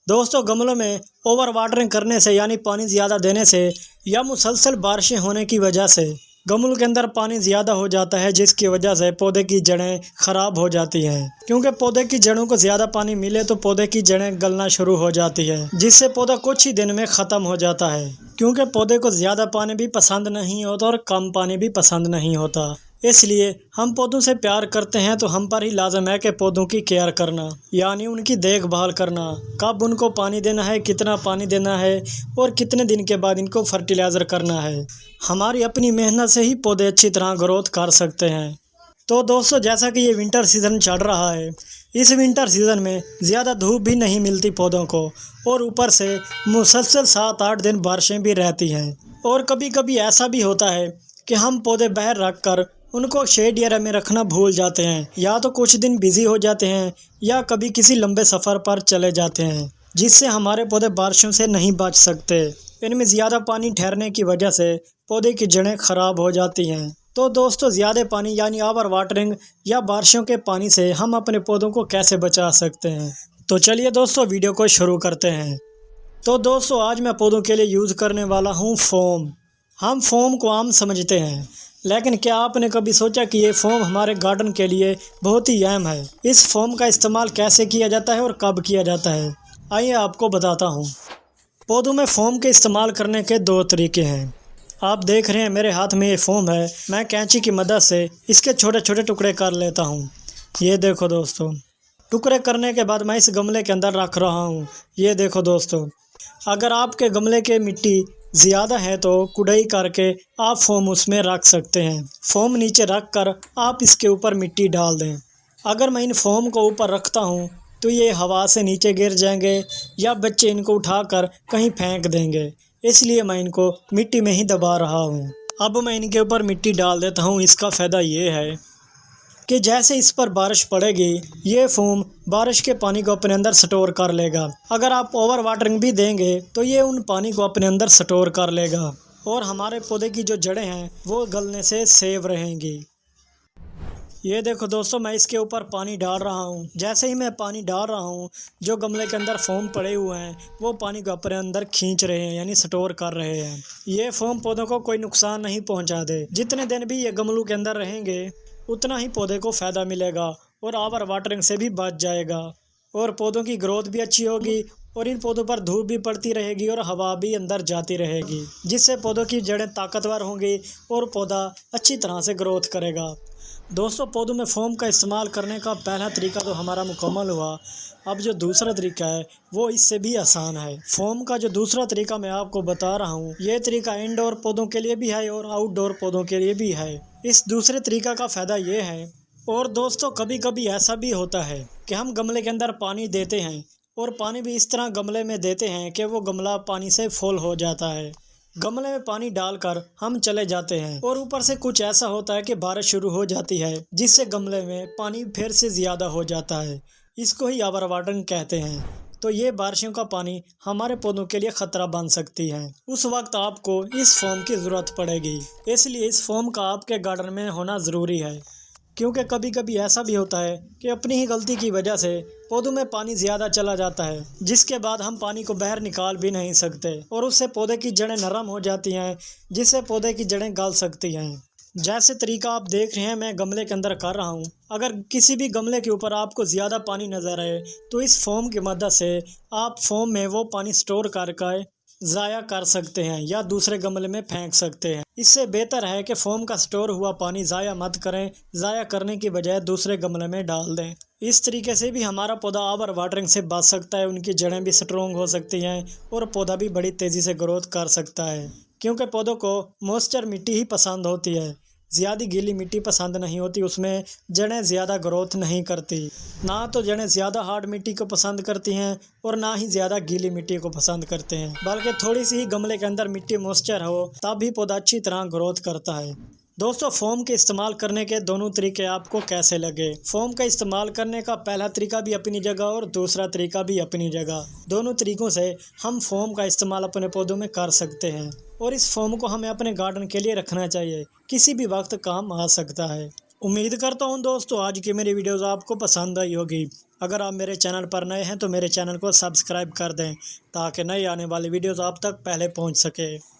दोस्तों गमलों में ओवर वाटरिंग करने से यानी पानी ज़्यादा देने से या मुसलसल बारिशें होने की वजह से गमलों के अंदर पानी ज़्यादा हो जाता है, जिसकी वजह से पौधे की जड़ें ख़राब हो जाती हैं। क्योंकि पौधे की जड़ों को ज़्यादा पानी मिले तो पौधे की जड़ें गलना शुरू हो जाती है, जिससे पौधा कुछ ही दिन में ख़त्म हो जाता है। क्योंकि पौधे को ज़्यादा पानी भी पसंद नहीं होता और कम पानी भी पसंद नहीं होता। इसलिए हम पौधों से प्यार करते हैं तो हम पर ही लाजम है कि पौधों की केयर करना यानी उनकी देखभाल करना, कब उनको पानी देना है, कितना पानी देना है और कितने दिन के बाद इनको फर्टिलाइज़र करना है। हमारी अपनी मेहनत से ही पौधे अच्छी तरह ग्रोथ कर सकते हैं। तो दोस्तों जैसा कि ये विंटर सीज़न चल रहा है, इस विंटर सीज़न में ज़्यादा धूप भी नहीं मिलती पौधों को और ऊपर से मुसलसल 7-8 दिन बारिशें भी रहती हैं। और कभी कभी ऐसा भी होता है कि हम पौधे बाहर रख कर उनको शेड एरिया में रखना भूल जाते हैं, या तो कुछ दिन बिजी हो जाते हैं या कभी किसी लंबे सफ़र पर चले जाते हैं, जिससे हमारे पौधे बारिशों से नहीं बच सकते। इनमें ज़्यादा पानी ठहरने की वजह से पौधे की जड़ें ख़राब हो जाती हैं। तो दोस्तों ज़्यादा पानी यानी ओवर वाटरिंग या बारिशों के पानी से हम अपने पौधों को कैसे बचा सकते हैं, तो चलिए दोस्तों वीडियो को शुरू करते हैं। तो दोस्तों आज मैं पौधों के लिए यूज़ करने वाला हूँ फोम। हम फोम को आम समझते हैं, लेकिन क्या आपने कभी सोचा कि ये फोम हमारे गार्डन के लिए बहुत ही अहम है। इस फोम का इस्तेमाल कैसे किया जाता है और कब किया जाता है, आइए आपको बताता हूँ। पौधों में फोम के इस्तेमाल करने के 2 तरीके हैं। आप देख रहे हैं मेरे हाथ में ये फोम है। मैं कैंची की मदद से इसके छोटे छोटे टुकड़े कर लेता हूँ। ये देखो दोस्तों, टुकड़े करने के बाद मैं इस गमले के अंदर रख रहा हूँ। ये देखो दोस्तों, अगर आपके गमले के मिट्टी ज़्यादा है तो कुड़ाई करके आप फोम उसमें रख सकते हैं। फोम नीचे रख कर आप इसके ऊपर मिट्टी डाल दें। अगर मैं इन फोम को ऊपर रखता हूँ तो ये हवा से नीचे गिर जाएंगे या बच्चे इनको उठाकर कहीं फेंक देंगे, इसलिए मैं इनको मिट्टी में ही दबा रहा हूँ। अब मैं इनके ऊपर मिट्टी डाल देता हूँ। इसका फ़ायदा ये है कि जैसे इस पर बारिश पड़ेगी ये फोम बारिश के पानी को अपने अंदर स्टोर कर लेगा। अगर आप ओवर वाटरिंग भी देंगे तो ये उन पानी को अपने अंदर स्टोर कर लेगा और हमारे पौधे की जो जड़ें हैं वो गलने से सेव रहेंगी। ये देखो दोस्तों, मैं इसके ऊपर पानी डाल रहा हूँ। जैसे ही मैं पानी डाल रहा हूँ, जो गमले के अंदर फोम पड़े हुए हैं वो पानी को अपने अंदर खींच रहे हैं यानी स्टोर कर रहे हैं। ये फोम पौधों को कोई नुकसान नहीं पहुँचा दे। जितने दिन भी ये गमलों के अंदर रहेंगे उतना ही पौधे को फ़ायदा मिलेगा और ओवर वाटरिंग से भी बच जाएगा और पौधों की ग्रोथ भी अच्छी होगी और इन पौधों पर धूप भी पड़ती रहेगी और हवा भी अंदर जाती रहेगी, जिससे पौधों की जड़ें ताकतवर होंगी और पौधा अच्छी तरह से ग्रोथ करेगा। दोस्तों पौधों में फोम का इस्तेमाल करने का पहला तरीका तो हमारा मुकम्मल हुआ। अब जो दूसरा तरीका है वो इससे भी आसान है। फोम का जो दूसरा तरीका मैं आपको बता रहा हूँ, ये तरीका इंडोर पौधों के लिए भी है और आउटडोर पौधों के लिए भी है। इस दूसरे तरीका का फ़ायदा ये है, और दोस्तों कभी कभी ऐसा भी होता है कि हम गमले के अंदर पानी देते हैं और पानी भी इस तरह गमले में देते हैं कि वो गमला पानी से फुल हो जाता है। गमले में पानी डालकर हम चले जाते हैं और ऊपर से कुछ ऐसा होता है कि बारिश शुरू हो जाती है, जिससे गमले में पानी फिर से ज़्यादा हो जाता है। इसको ही ओवर वाटरिंग कहते हैं। तो ये बारिशों का पानी हमारे पौधों के लिए ख़तरा बन सकती है। उस वक्त आपको इस फोम की ज़रूरत पड़ेगी, इसलिए इस फोम का आपके गार्डन में होना ज़रूरी है। क्योंकि कभी कभी ऐसा भी होता है कि अपनी ही गलती की वजह से पौधों में पानी ज़्यादा चला जाता है, जिसके बाद हम पानी को बाहर निकाल भी नहीं सकते और उससे पौधे की जड़ें नरम हो जाती हैं, जिससे पौधे की जड़ें गल सकती हैं। जैसे तरीका आप देख रहे हैं मैं गमले के अंदर कर रहा हूँ। अगर किसी भी गमले के ऊपर आपको ज़्यादा पानी नज़र आए तो इस फोम की मदद से आप फोम में वो पानी स्टोर करके ज़ाया कर सकते हैं या दूसरे गमले में फेंक सकते हैं। इससे बेहतर है कि फोम का स्टोर हुआ पानी ज़ाया मत करें, ज़ाया करने की बजाय दूसरे गमले में डाल दें। इस तरीके से भी हमारा पौधा ओवर वाटरिंग से बच सकता है, उनकी जड़ें भी स्ट्रोंग हो सकती हैं और पौधा भी बड़ी तेज़ी से ग्रोथ कर सकता है। क्योंकि पौधों को मॉइस्चर मिट्टी ही पसंद होती है, ज़्यादा गीली मिट्टी पसंद नहीं होती, उसमें जड़ें ज़्यादा ग्रोथ नहीं करती। ना तो जड़ें ज़्यादा हार्ड मिट्टी को पसंद करती हैं और ना ही ज़्यादा गीली मिट्टी को पसंद करते हैं, बल्कि थोड़ी सी ही गमले के अंदर मिट्टी मॉइस्चर हो तब भी पौधा अच्छी तरह ग्रोथ करता है। दोस्तों फोम के इस्तेमाल करने के दोनों तरीके आपको कैसे लगे? फोम का इस्तेमाल करने का पहला तरीका भी अपनी जगह और दूसरा तरीका भी अपनी जगह। दोनों तरीक़ों से हम फोम का इस्तेमाल अपने पौधों में कर सकते हैं और इस फोम को हमें अपने गार्डन के लिए रखना चाहिए, किसी भी वक्त काम आ सकता है। उम्मीद करता हूँ दोस्तों आज की मेरी वीडियोज़ आपको पसंद आई होगी। अगर आप मेरे चैनल पर नए हैं तो मेरे चैनल को सब्सक्राइब कर दें ताकि नई आने वाली वीडियोस आप तक पहले पहुंच सके।